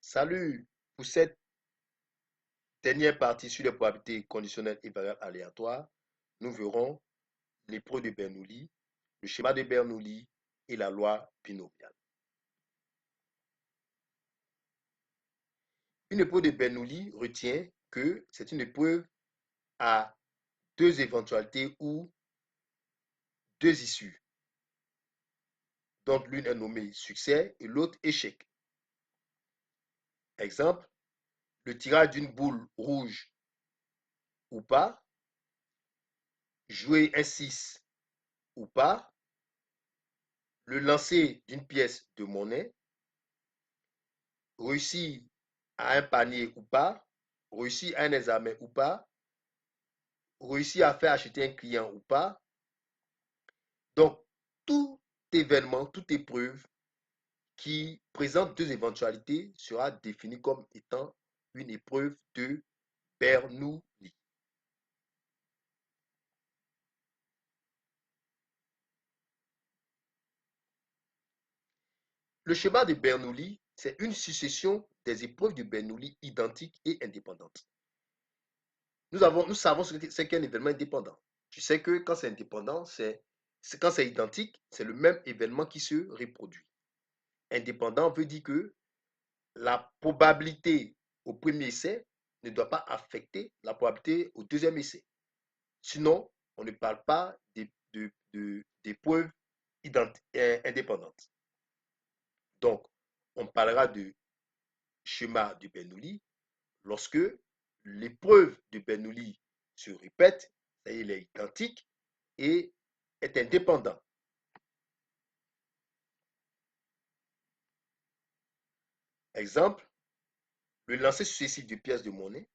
Salut! Pour cette dernière partie sur les probabilités conditionnelles et variables aléatoires, nous verrons l'épreuve de Bernoulli, le schéma de Bernoulli et la loi binomiale. Une épreuve de Bernoulli retient que c'est une épreuve à deux éventualités ou deux issues, dont l'une est nommée succès et l'autre échec. Exemple, le tirage d'une boule rouge ou pas, jouer un 6 ou pas, le lancer d'une pièce de monnaie, réussir à un panier ou pas, réussir à un examen ou pas, réussir à faire acheter un client ou pas. Donc, tout événement, toute épreuve qui présente deux éventualités sera définie comme étant une épreuve de Bernoulli. Le schéma de Bernoulli, c'est une succession des épreuves de Bernoulli identiques et indépendantes. Nous savons ce qu'est un événement indépendant. Tu sais que quand c'est indépendant, quand c'est identique, c'est le même événement qui se reproduit. Indépendant veut dire que la probabilité au premier essai ne doit pas affecter la probabilité au deuxième essai. Sinon, on ne parle pas d'épreuves indépendantes. Donc, on parlera de schéma de Bernoulli lorsque l'épreuve de Bernoulli se répète, c'est-à-dire elle est identique et est indépendant. Exemple, le lancer successif de pièces de monnaie,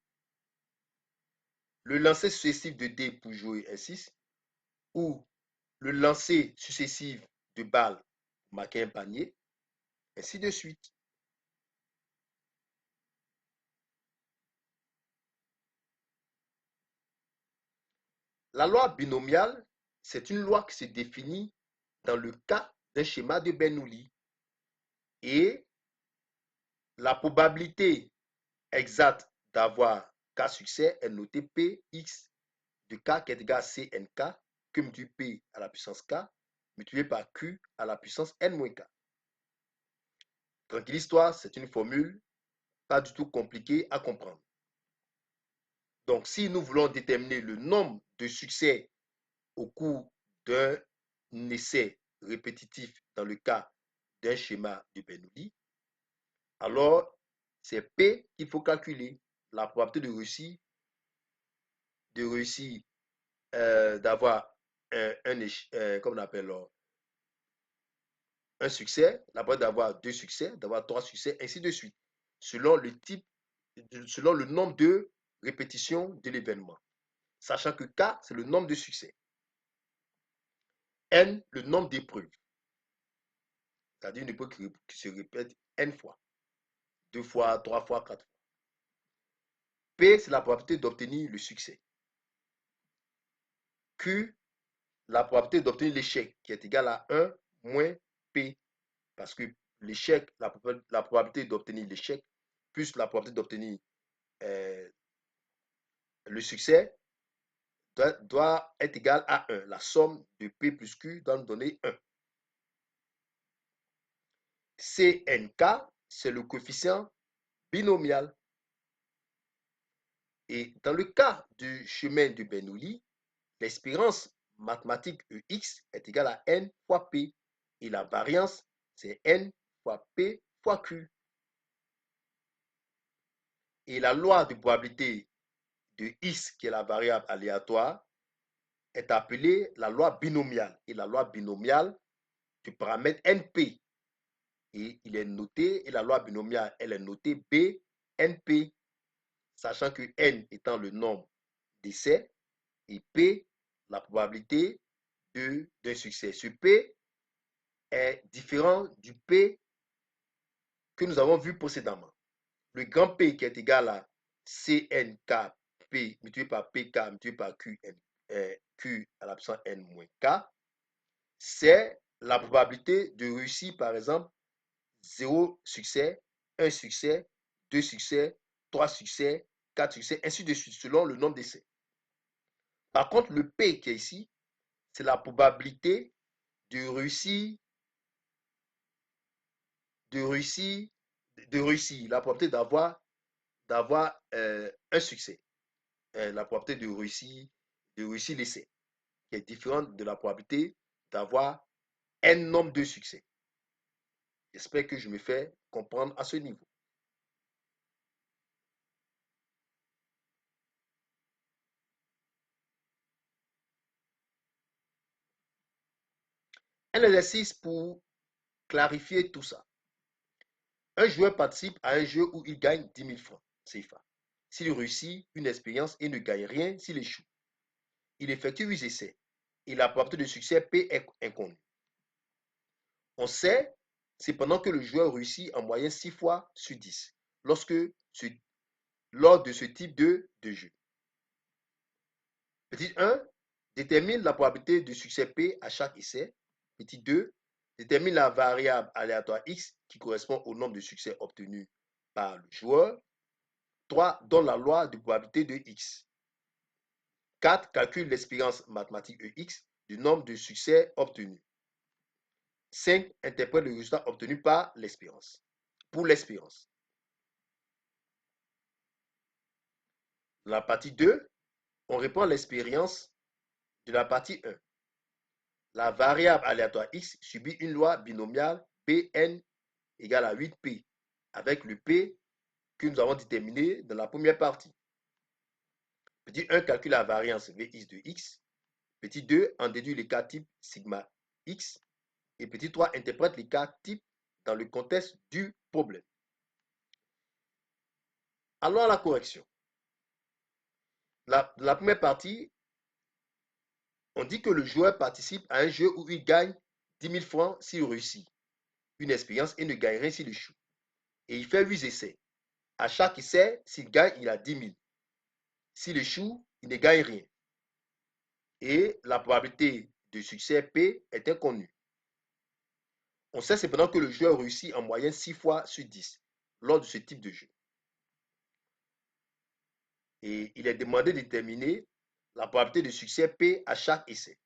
le lancer successif de dés pour jouer un 6 ou le lancer successif de balles pour marquer un panier, ainsi de suite. La loi binomiale, c'est une loi qui se définit dans le cas d'un schéma de Bernoulli et la probabilité exacte d'avoir K succès est notée Px de K qui est égal à Cnk que multiplié P à la puissance K multiplié par Q à la puissance N-K. Tranquille histoire, c'est une formule pas du tout compliquée à comprendre. Donc, si nous voulons déterminer le nombre de succès au cours d'un essai répétitif dans le cas d'un schéma de Bernoulli, alors c'est P qu'il faut calculer, la probabilité de réussir d'avoir comme on appelle, un succès, la probabilité d'avoir deux succès, d'avoir trois succès, ainsi de suite, selon le type, selon le nombre de répétitions de l'événement. Sachant que K, c'est le nombre de succès. N, le nombre d'épreuves. C'est-à-dire une épreuve qui se répète N fois. 2 fois, 3 fois, 4 fois. P, c'est la probabilité d'obtenir le succès. Q, la probabilité d'obtenir l'échec, qui est égale à 1 moins P. Parce que l'échec, la probabilité d'obtenir l'échec, plus la probabilité d'obtenir le succès, doit être égale à 1. La somme de P plus Q doit nous donner 1. CNK, c'est le coefficient binomial. Et dans le cas du chemin de Bernoulli, l'espérance mathématique EX est égale à N fois P. Et la variance, c'est N fois P fois Q. Et la loi de probabilité de X, qui est la variable aléatoire, est appelée la loi binomiale. Et la loi binomiale du paramètre NP. Et il est noté, et la loi binomiale, elle est notée BNP, sachant que N étant le nombre d'essais et P, la probabilité d'un succès. Ce P est différent du P que nous avons vu précédemment. Le grand P qui est égal à CNKP multiplié par PK multiplié par Q à la puissance N moins K, c'est la probabilité de réussir, par exemple, 0 succès, 1 succès, 2 succès, 3 succès, 4 succès, ainsi de suite, selon le nombre d'essais. Par contre, le P qui est ici, c'est la probabilité de réussir, la probabilité d'avoir un succès, la probabilité de réussir l'essai, qui est différente de la probabilité d'avoir un nombre de succès. J'espère que je me fais comprendre à ce niveau. Un exercice pour clarifier tout ça. Un joueur participe à un jeu où il gagne 10 000 francs CFA. S'il réussit une expérience et ne gagne rien s'il échoue. Il effectue 8 essais et la probabilité de succès P est inconnue. On sait cependant que le joueur réussit en moyenne 6 fois sur 10 lors de ce type de jeu. Petit 1, détermine la probabilité de succès P à chaque essai. Petit 2, détermine la variable aléatoire X qui correspond au nombre de succès obtenus par le joueur. 3, donne la loi de probabilité de X. 4, calcule l'expérience mathématique EX du nombre de succès obtenus. 5, interprète le résultat obtenu par l'expérience. Pour l'expérience. Dans la partie 2, on reprend l'expérience de la partie 1. La variable aléatoire X subit une loi binomiale Pn égale à 8P avec le P que nous avons déterminé dans la première partie. Petit 1, calcule la variance Vx de X. Petit 2, en déduit les cas types sigma X. Et petit 3, interprète les cas types dans le contexte du problème. Allons à la correction. La première partie, on dit que le joueur participe à un jeu où il gagne 10 000 francs s'il réussit une expérience et ne gagne rien s'il échoue. Et il fait 8 essais. À chaque essai, s'il gagne, il a 10 000. S'il échoue, il ne gagne rien. Et la probabilité de succès P est inconnue. On sait cependant que le joueur réussit en moyenne 6 fois sur 10 lors de ce type de jeu. Et il est demandé de déterminer la probabilité de succès P à chaque essai.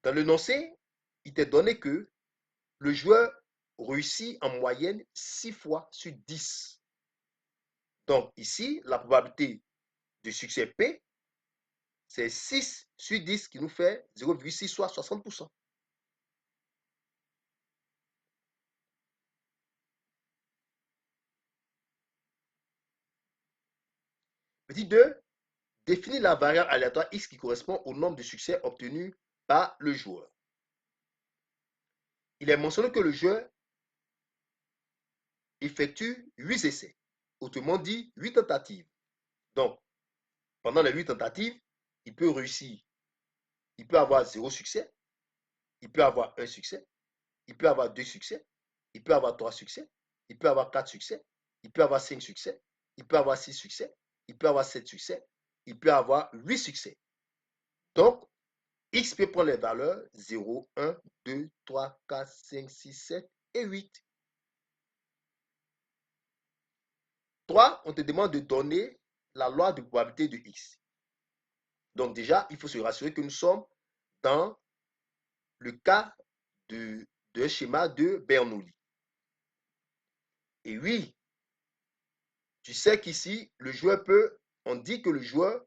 Dans l'énoncé, il est donné que le joueur réussit en moyenne 6 fois sur 10. Donc ici, la probabilité de succès P, c'est 6 sur 10 qui nous fait 0,6 soit 60%. Petit 2, définir la variable aléatoire X qui correspond au nombre de succès obtenus par le joueur. Il est mentionné que le joueur effectue 8 essais, autrement dit 8 tentatives. Donc, pendant les 8 tentatives, il peut réussir, il peut avoir 0 succès, il peut avoir 1 succès, il peut avoir 2 succès, il peut avoir 3 succès, il peut avoir 4 succès, il peut avoir 5 succès, il peut avoir 6 succès, il peut avoir 7 succès, il peut avoir 8 succès. Donc, X peut prendre les valeurs 0, 1, 2, 3, 4, 5, 6, 7 et 8. 3, on te demande de donner la loi de probabilité de X. Donc déjà, il faut se rassurer que nous sommes dans le cas d'un schéma de Bernoulli. Et oui, tu sais qu'ici, le joueur peut, on dit que le joueur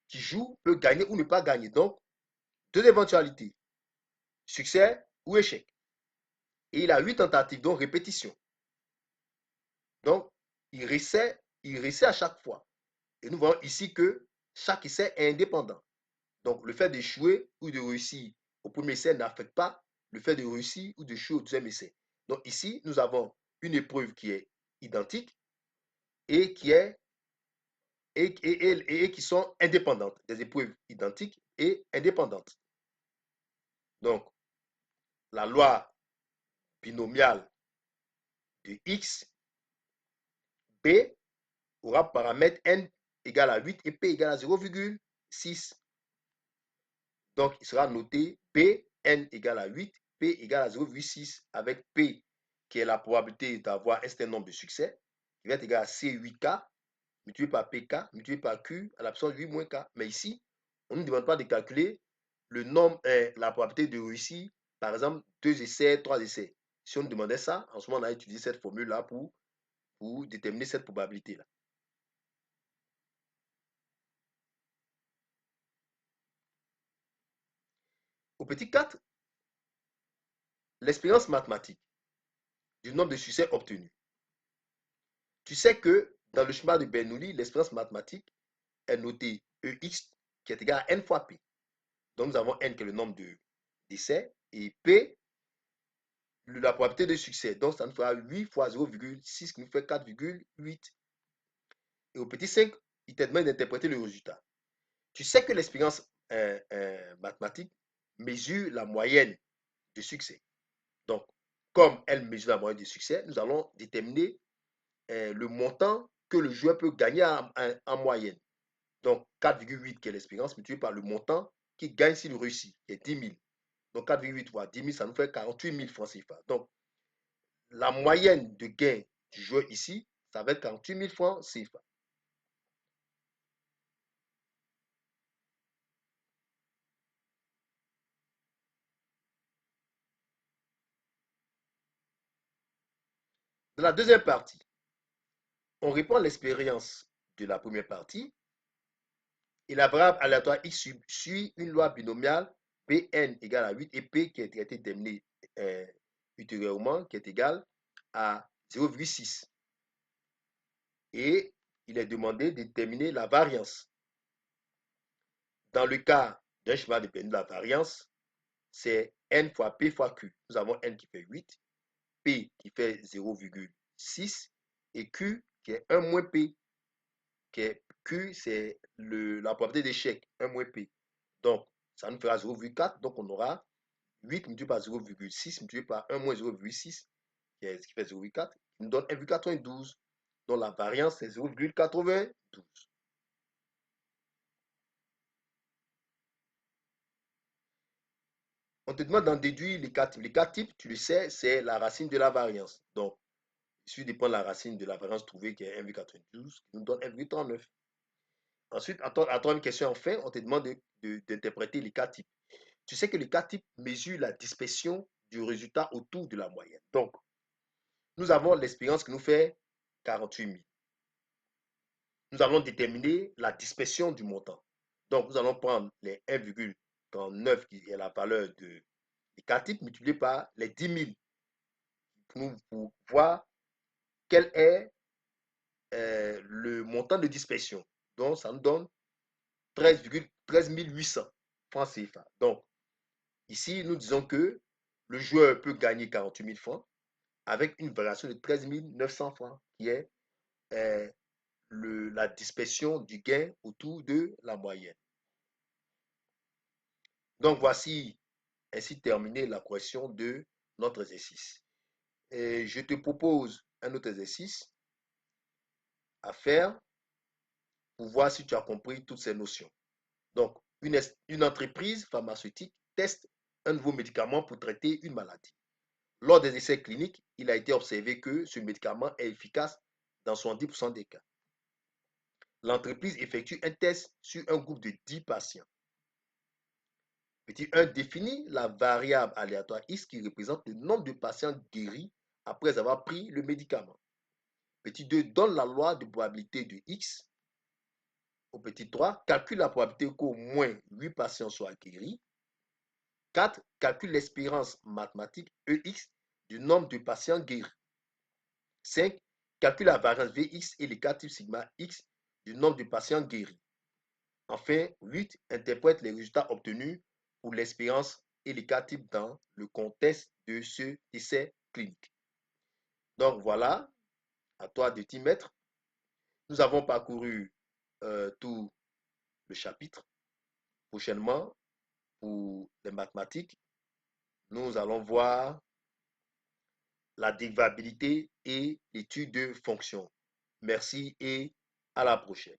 qui joue peut gagner ou ne pas gagner. Donc, deux éventualités, succès ou échec. Et il a 8 tentatives, donc répétition. Donc, il réessaie à chaque fois. Et nous voyons ici que chaque essai est indépendant. Donc, le fait d'échouer ou de réussir au premier essai n'affecte pas le fait de réussir ou d'échouer au deuxième essai. Donc, ici, nous avons une épreuve qui est identique et qui sont indépendantes. Des épreuves identiques et indépendantes. Donc, la loi binomiale de X, B aura paramètre N égale à 8 et P égale à 0,6. Donc, il sera noté P, N égale à 8, P égale à 0,6 avec P qui est la probabilité d'avoir un certain nombre de succès il va être égal à C8K multiplié par PK multiplié par Q à la puissance 8 moins K. Mais ici, on ne nous demande pas de calculer le nombre, la probabilité de réussir, par exemple, 2 essais, 3 essais. Si on nous demandait ça, en ce moment, on a utilisé cette formule-là pour déterminer cette probabilité-là. Au petit 4, l'expérience mathématique du nombre de succès obtenus. Tu sais que dans le schéma de Bernoulli, l'expérience mathématique est notée EX qui est égal à N fois P. Donc nous avons N qui est le nombre d'essais et P, la probabilité de succès. Donc ça nous fera 8 fois 0,6 qui nous fait 4,8. Et au petit 5, il te demande d'interpréter le résultat. Tu sais que l'expérience mathématique mesure la moyenne de succès. Donc, comme elle mesure la moyenne de succès, nous allons déterminer le montant que le joueur peut gagner en moyenne. Donc, 4,8 qui est l'expérience multiplié par le montant qu'il gagne s'il réussit, qui est 10 000. Donc, 4,8 fois 10 000, ça nous fait 48 000 francs CFA. Donc, la moyenne de gain du joueur ici, ça va être 48 000 francs CFA. Dans la deuxième partie, on reprend l'expérience de la première partie et la variable aléatoire x suit une loi binomiale Pn égale à 8 et P qui a été déterminé ultérieurement qui est égal à 0,6. Et il est demandé de déterminer la variance. Dans le cas d'un schéma de Bernoulli, la variance, c'est N fois P fois Q. Nous avons N qui fait 8, P qui fait 0,6 et Q qui est 1 moins P. Q, c'est la probabilité d'échec, 1 moins P. Donc, ça nous fera 0,4. Donc, on aura 8 multiplié par 0,6 multiplié par 1 moins 0,6, ce qui fait 0,4, qui nous donne 1,92. Donc, la variance, c'est 0,92. On te demande d'en déduire les cas types. Les cas types, tu le sais, c'est la racine de la variance. Donc, il suffit de prendre la racine de la variance trouvée qui est 1,92, qui nous donne 1,39. Ensuite, à troisième question, enfin, on te demande d'interpréter les cas types. Tu sais que les cas types mesurent la dispersion du résultat autour de la moyenne. Donc, nous avons l'expérience qui nous fait 48 000. Nous allons déterminer la dispersion du montant. Donc, nous allons prendre les 1,39 qui est la valeur des cas types multiplié par les 10 000 pour voir quel est le montant de dispersion. Donc, ça nous donne 13 800 francs CFA. Donc, ici, nous disons que le joueur peut gagner 48 000 francs avec une variation de 13 900 francs, qui est la dispersion du gain autour de la moyenne. Donc, voici ainsi terminé la correction de notre exercice. Et je te propose un autre exercice à faire pour voir si tu as compris toutes ces notions. Donc, une entreprise pharmaceutique teste un nouveau médicament pour traiter une maladie. Lors des essais cliniques, il a été observé que ce médicament est efficace dans 70% des cas. L'entreprise effectue un test sur un groupe de 10 patients. Petit 1 définit la variable aléatoire X qui représente le nombre de patients guéris après avoir pris le médicament. Petit 2 donne la loi de probabilité de X. Au petit 3, calcule la probabilité qu'au moins 8 patients soient guéris. 4, calcule l'espérance mathématique EX du nombre de patients guéris. 5, calcule la variance Vx et les cas types sigma X du nombre de patients guéris. Enfin, 8, interprète les résultats obtenus pour l'expérience et les cas types dans le contexte de ce essai clinique. Donc voilà, à toi de t'y mettre. Nous avons parcouru tout le chapitre. Prochainement, pour les mathématiques, nous allons voir la dérivabilité et l'étude de fonctions. Merci et à la prochaine.